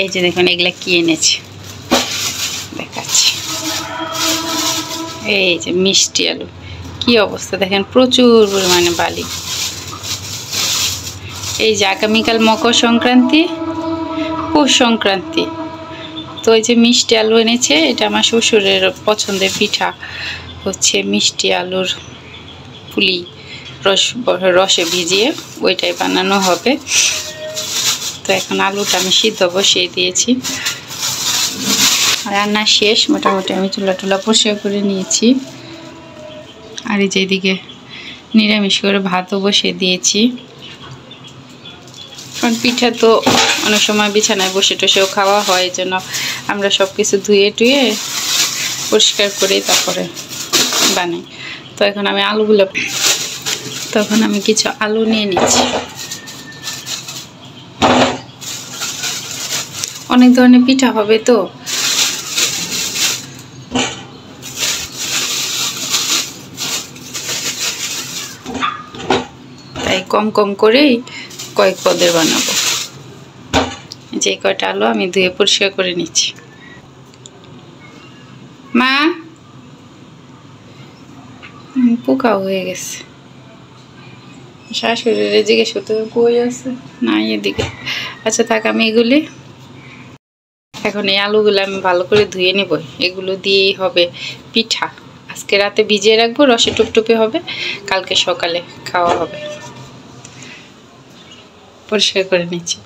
এই যে দেখুন এগুলা কি এনেছে দেখাচ্ছি। এই যে মিষ্টি আলু, কি অবস্থা দেখেন, প্রচুর পরিমাণে বালি। এই যে আগামীকাল মকর সংক্রান্তি, পৌষ সংক্রান্তি, তো এই যে মিষ্টি আলু এনেছে। এটা আমার শ্বশুরের পছন্দের পিঠা, হচ্ছে মিষ্টি আলুর পুলি রসে ভিজিয়ে ওইটাই বানানো হবে। তো এখন আলুটা আমি সিদ্ধ বসিয়ে দিয়েছি, রান্না শেষ মোটামুটি। আমি চুলা টুলা পরিষ্কার করে নিয়েছি। আর এই যে এদিকে নিরামিষ করে ভাতও বসিয়ে দিয়েছি। কারণ পিঠা তো অনেক সময় বিছানায় বসে টসেও খাওয়া হয়, এই জন্য আমরা সব কিছু ধুয়ে টুয়ে পরিষ্কার করে তারপরে বানাই। তো এখন আমি আলুগুলো, তখন আমি কিছু আলু নিয়ে নিচ্ছি। অনেক ধরনের পিঠা হবে, তো তাই কম কম করেই কয়েক পদের বানাবো। যে কয়টা আলু আমি ধুয়ে পরিষ্কার করে নিচ্ছি। মা, পোকা হয়ে গেছে। শাশুড়ির জিজ্ঞেস করতে কই আছে, না এদিকে। আচ্ছা থাক, আমি এগুলি এখন এই আলুগুলো আমি ভালো করে ধুয়ে নেব। এগুলো দিয়েই হবে পিঠা। আজকে রাতে ভিজিয়ে রাখবো, রসে টুপটুপে হবে, কালকে সকালে খাওয়া হবে। পরিষ্কার করে নিচ্ছি।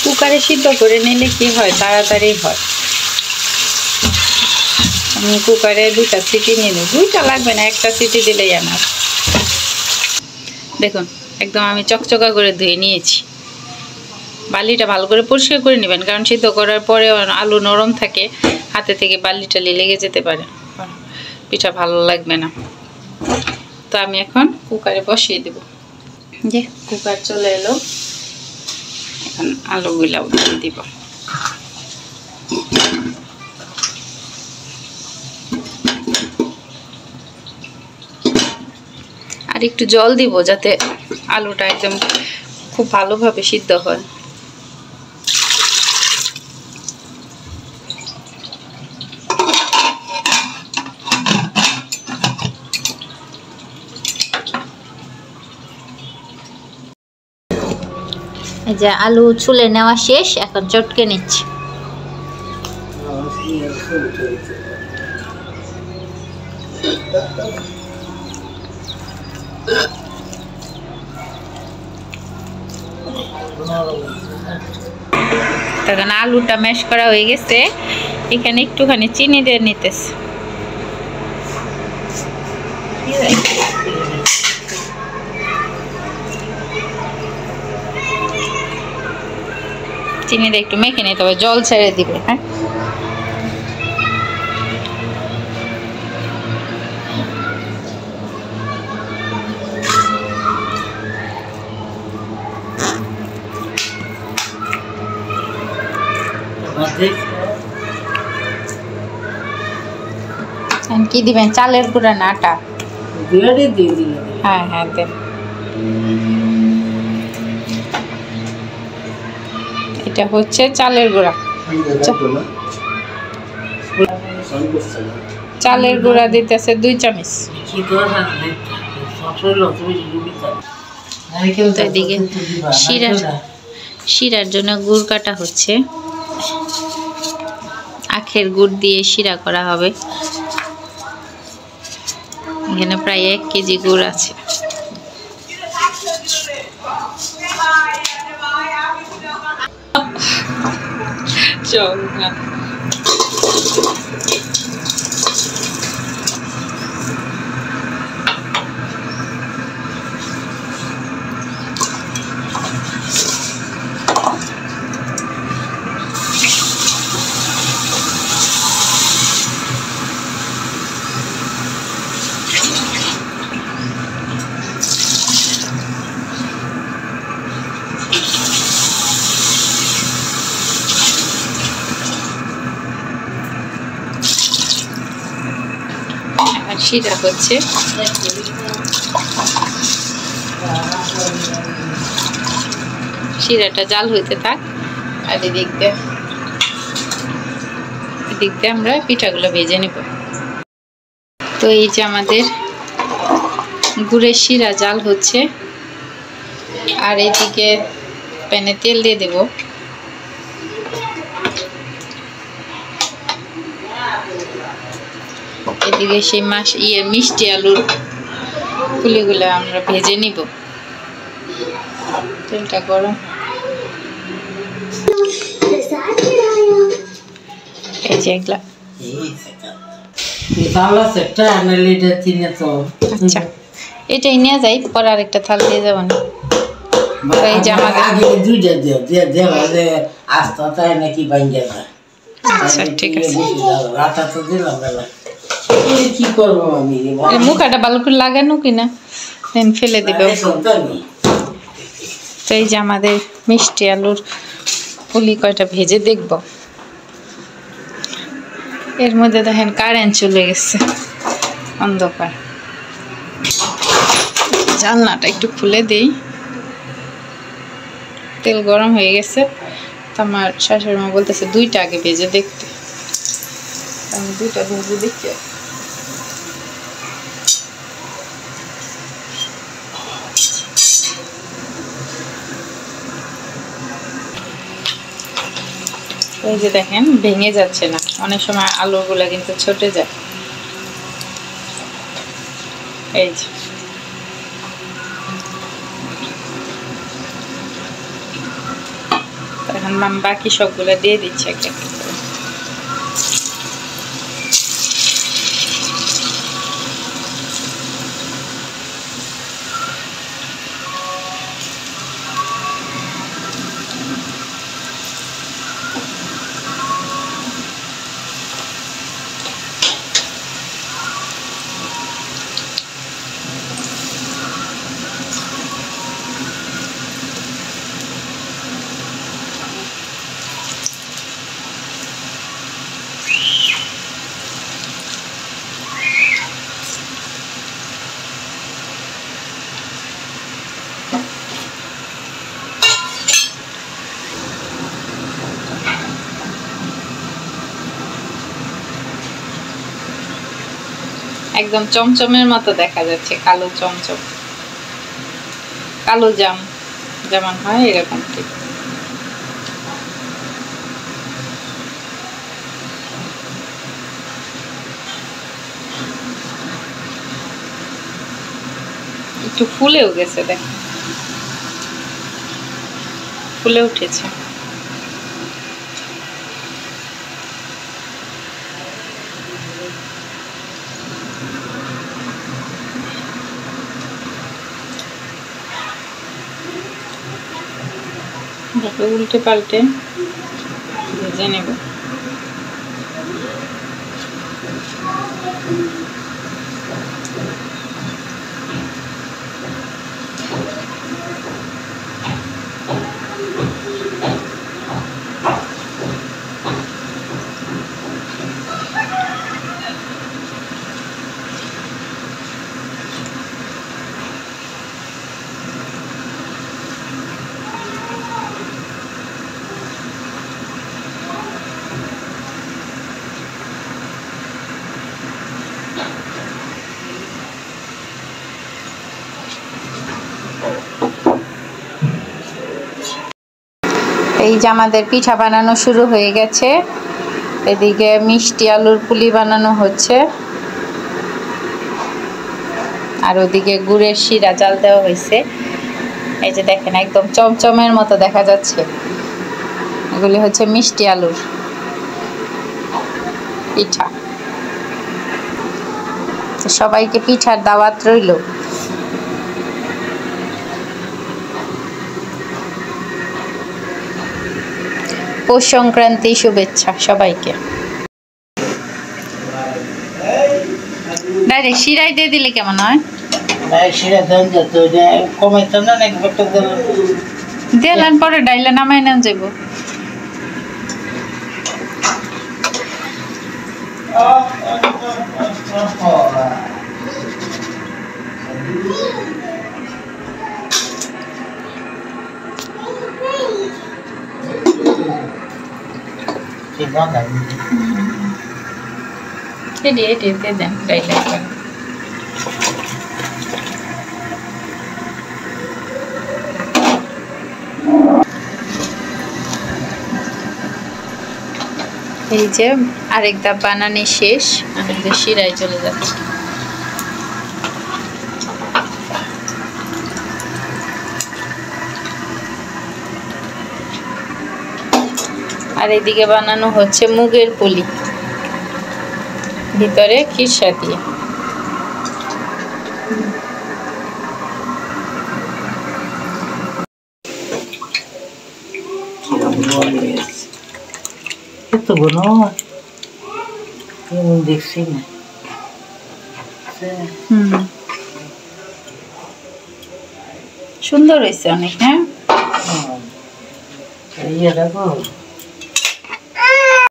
কুকারে সিদ্ধ করে নিলে কি হয়, তাড়াতাড়ি হয়। আমি কুকারে 2টা সিটি নিয়ে নেব। 2টা লাগবে না, 1টা সিটি দিলেই আমার। দেখুন একদম আমি চকচকা করে ধুয়ে নিয়েছি। বালিটা ভালো করে পরিষ্কার করে নেবেন, কারণ সিদ্ধ করার পরে আলু নরম থাকে, হাতে থেকে বালি টালি লেগে যেতে পারে, পিঠা ভালো লাগবে না। তো আমি এখন কুকারে বসিয়ে দেব। যে কুকার চলে এলো, এখন আলুগুলা দিয়ে দিব। আর একটু জল দিব যাতে আলুটা একদম খুব ভালোভাবে সিদ্ধ হয়। এই যে আলু ছুলে নেওয়া শেষ, এখন চটকে নিচ্ছি। তখন আলুটা ম্যাশ করা হয়ে গেছে, এখানে একটুখানি চিনি দিয়ে নিতেছে। চিনি দিয়ে একটু মেখে নিতে হবে, জল ছেড়ে দিবে। হ্যাঁ কি দিবেন, চালের গুঁড়া না আটা? হ্যাঁ হ্যাঁ দেন। এটা হচ্ছে চালের গুঁড়া। চালের গুঁড়া দিতেছে 2 চামচ। এদিকে শিরার জন্য গুড় কাটা হচ্ছে। আখের গুড় দিয়ে শিরা করা হবে। এখানে প্রায় 1 কেজি গুড় আছে। চল না শিরা হচ্ছে। শিরাটা জাল হইতে থাক, আর এদিক দিয়ে আমরা পিঠাগুলো ভেজে নিব। তো এই যে আমাদের গুড়ের শিরা জাল হচ্ছে, আর এদিকে প্যানে তেল দিয়ে দেব। এদিকে সেই মিষ্টি আলুর পুলিগুলো আমরা ভেজে নিব। তেলটা গরম, এই যে এগুলা। আচ্ছা, এটাই নিয়ে যাই, পরে আরেকটা থাল দিয়ে যাবো না। এই যে আমাদের আচ্ছা ঠিক আছে, কি করবো আমি মুখাটা ভালো করে লাগানো কিনা দেন ফেলে দিবে। তো এই যে আমাদের মিষ্টি আলুর পুলি কয়টা ভেজে দেখব। এর মধ্যে দেখেন কারেন্ট চলে গেছে, অন্ধকার। জানলাটা একটু খুলে দিই। তেল গরম হয়ে গেছে, তো আমার শাশুড়ি মা বলতেছে দুইটা আগে ভেজে দেখতে। আমি দুইটা ভেজে দেখি। এই যে দেখেন ভেঙে যাচ্ছে না, অনেক সময় আলুগুলা কিন্তু ছুটে যায়। এই যে এখন বাকি সবগুলা দিয়ে দিচ্ছি একটা একটা করে। একদম চমচমের মতো দেখা যাচ্ছে, কালো চমচম, কালো জাম যেমন হয় এরকম ঠিক। একটু ফুলেও গেছে, দেখ ফুলে উঠেছে। উল্টে পাল্টে ভেজে নেব। এই যে আমাদের পিঠা বানানো শুরু হয়ে গেছে। এদিকে মিষ্টি আলুর পুলি বানানো হচ্ছে, আর ওদিকে গুড়ের শিরা জাল দেওয়া হয়েছে। এই যে দেখেন একদম চমচমের মতো দেখা যাচ্ছে। এগুলি হচ্ছে মিষ্টি আলুর পিঠা। তো সবাইকে পিঠার দাওয়াত রইল। পৌষ সংক্রান্তি শুভেচ্ছা সবাইকে। ডাইরেক্ট শিরাই দিয়ে দিলে কেমন হয়? দিলেন পরে ডাইলে নামাই নেন যাব। এটি দেন ডাইলে একবার। এই যে আরেক ধাপ বানানি শেষ, আমাদের শিরায় চলে যাচ্ছে। আর এদিকে বানানো হচ্ছে মুগের পুলি, ভিতরে খিরসা দিয়ে। এত বড় দেখছি না। সুন্দর হয়েছে অনেক। হ্যাঁ ইয়ে দেখো